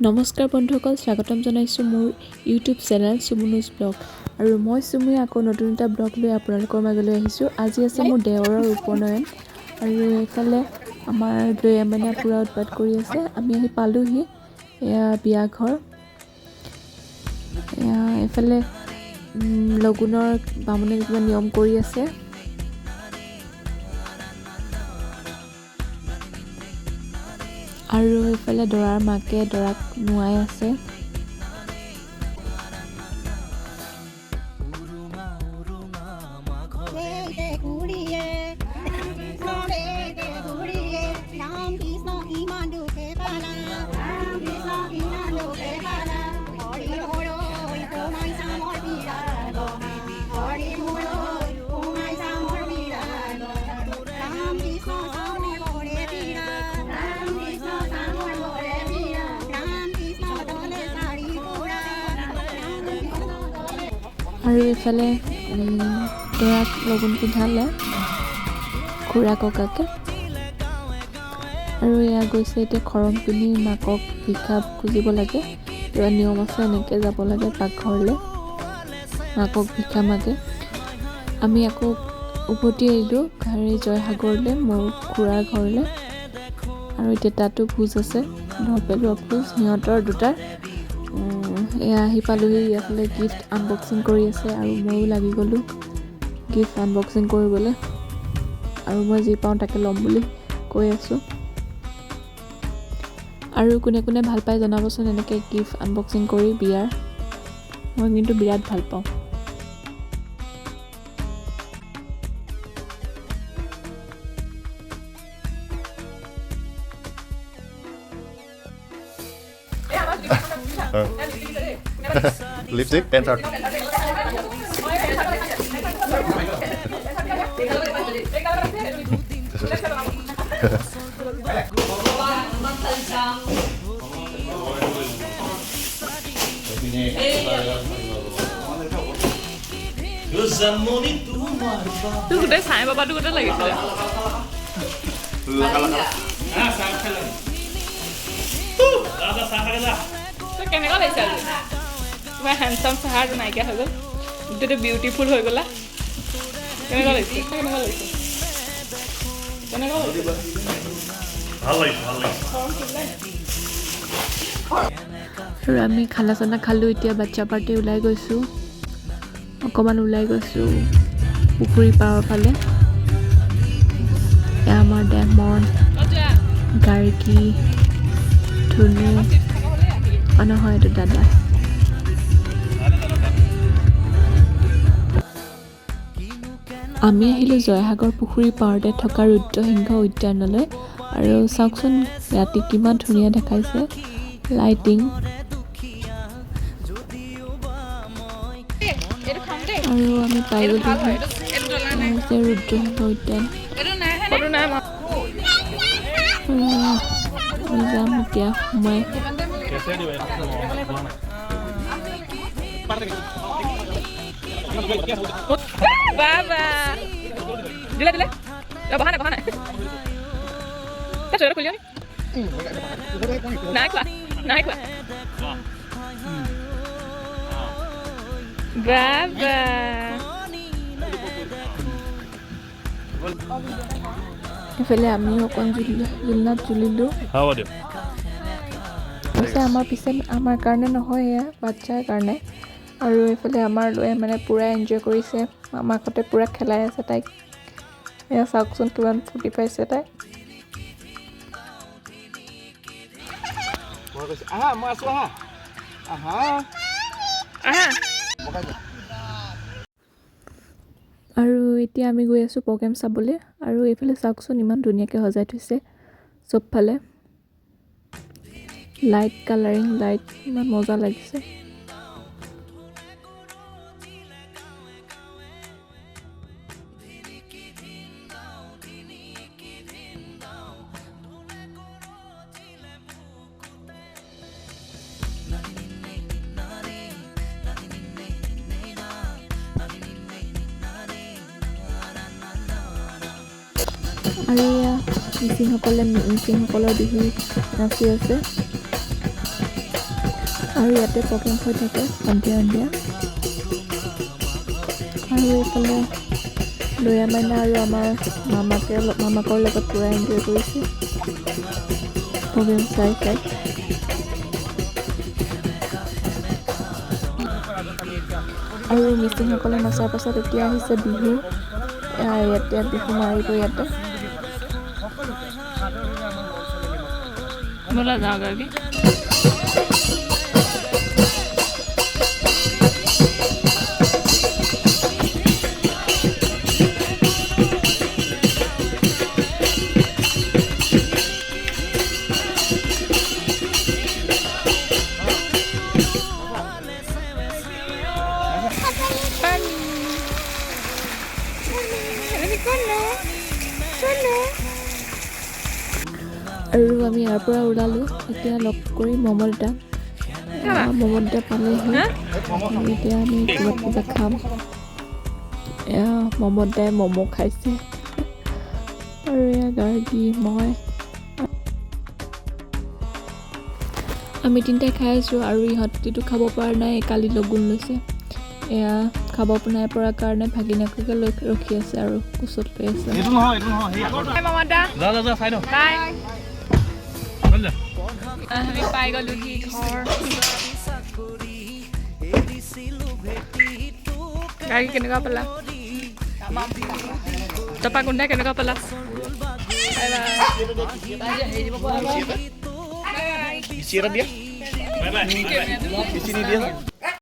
নমস্কাৰ বন্ধুসকল, স্বাগতম জনাইছোঁ মোৰ ইউটিউব চেনেল চুমুনুজ ব্লগ। আৰু মই চুমুই আকৌ নতুন এটা ব্লগ লৈ আপোনালোকৰ মাজলৈ আহিছোঁ। আজি আছে মোৰ দেওৰৰ উপনয়ন আৰু এইফালে আমাৰ দৈ মানে পূৰা উৎপাত কৰি আছে। আমি আহি পালোহি, এয়া বিয়া ঘৰ। এইফালে লগুণৰ বামুণে কিবা নিয়ম কৰি আছে। আৰু এইফালে দৰাৰ মাকে দৰাক নোৱাই আছে। আৰু এইফালে দৰাক লগুণ পিন্ধালে খুৰা ককাকে। আৰু এয়া গৈছে এতিয়া খৰম পিন্ধি মাকক ভিক্ষা খুজিব লাগে। কিবা নিয়ম আছে, এনেকৈ যাব লাগে পাকঘৰলৈ, মাকক ভিক্ষা মাগে। আমি আকৌ উভতি আহিলোঁ ঘাৰী জয়সাগৰলৈ, মোৰ খুৰাৰ ঘৰলৈ। আৰু এতিয়া তাতো ভোজ আছে, নৰপেলুৱা ভোজ সিহঁতৰ দুটাৰ। এয়া আহি পালোহি, এইফালে গিফ্ট আনবক্সিং কৰি আছে আৰু ময়ো লাগি গ'লোঁ গিফ্ট আনবক্সিং কৰিবলৈ। আৰু মই যি পাওঁ তাকে ল'ম বুলি কৈ আছোঁ। আৰু কোনে কোনে ভাল পায় জনাবচোন এনেকৈ গিফ্ট আনবক্সিং কৰি বিয়াৰ। মই কিন্তু বিৰাট ভাল পাওঁ। Lipstick, pants out. Tu sudah saya bapak tu sudah lagi sudah. Ada sahar dah. Tu kena kau lagi sahaja. Cuma handsome sahar tu naik ya sahaja. Itu tu beautiful hoy gola. Kena kau lagi. Kena kau lagi. Kena kau lagi. Halai, halai. আৰু আমি খানা চানা খালোঁ। এতিয়া বাচ্চা party ওলাই গৈছোঁ, অকণমান ওলাই গৈছোঁ পুখুৰী পাৰৰ ফালে। এয়া আমাৰ ডেমন, গাৰ্গী, ধুনু, নহয় এইটো দাদা। আমি আহিলোঁ জয়সাগৰ পুখুৰী পাৰতে থকা ৰুদ্ৰসিংহ উদ্যানলৈ। আৰু চাওকচোন ৰাতি কিমান ধুনীয়া দেখাইছে লাইটিং। আৰু আমি পাই গ'লো ৰুদ্ৰসিংহ উদ্যান। আমি যাম এতিয়া সোমাই। Baba. Dile dile. Ya bahana bahana. Sudah kuliah ni? Naik lah. Naik lah. Baba. এইফালে আমিও অকণ জুলনাত জুলিলোঁ। পিছে আমাৰ আমাৰ কাৰণে নহয়, এয়া বাচ্ছাৰ কাৰণে। আৰু এইফালে আমাৰ লৈ মানে পূৰা এনজয় কৰিছে, মামাকহঁতে পূৰা খেলাই আছে তাইক। এয়া চাওকচোন কিমান ফূৰ্তি পাইছে তাই। আৰু এতিয়া আমি গৈ আছোঁ প্ৰগ্ৰেম চাবলৈ। আৰু এইফালে চাওকচোন ইমান ধুনীয়াকৈ সজাই থৈছে চবফালে, লাইট কালাৰিং লাইট, ইমান মজা লাগিছে। আৰু এয়া মিচিংসকলৰ বিহু নাচি আছে। আৰু ইয়াতে প্ৰগ্ৰেম হৈ থাকে সন্ধিয়া আৰু এইফালে দয়া মাইনা আৰু আমাৰ মামাকৰ লগত পূৰা এনজয় কৰিছে প্ৰগ্ৰেম চাই আৰু মিচিংসকলে নচাৰ পাছত এতিয়া আহিছে বিহু ইয়াতে বিহু মাৰিব ইয়াতে ব'লা যাওঁ গাড়ী আৰু আমি ইয়াৰ পৰা ওলালোঁ এতিয়া লগ কৰি মমতা পালেহি এতিয়া আমি কিবা খাম এয়া মমতাই ম'ম' খাইছে আৰু এয়া গাৰ্গী মই আমি তিনিটাই খাই আছোঁ আৰু ইহঁতিটো খাব পৰা নাই কালি লগুণ লৈছে এয়া খাব নাই পৰা কাৰণে ভাগিনাকে ৰখি আছে আৰু কোচত লৈ আছে আমি পাই গ'লোহি ঘৰ গাড়ী কেনেকুৱা পালা তপা গুণ্ডা কেনেকুৱা পালা Isi dia. Di sini dia.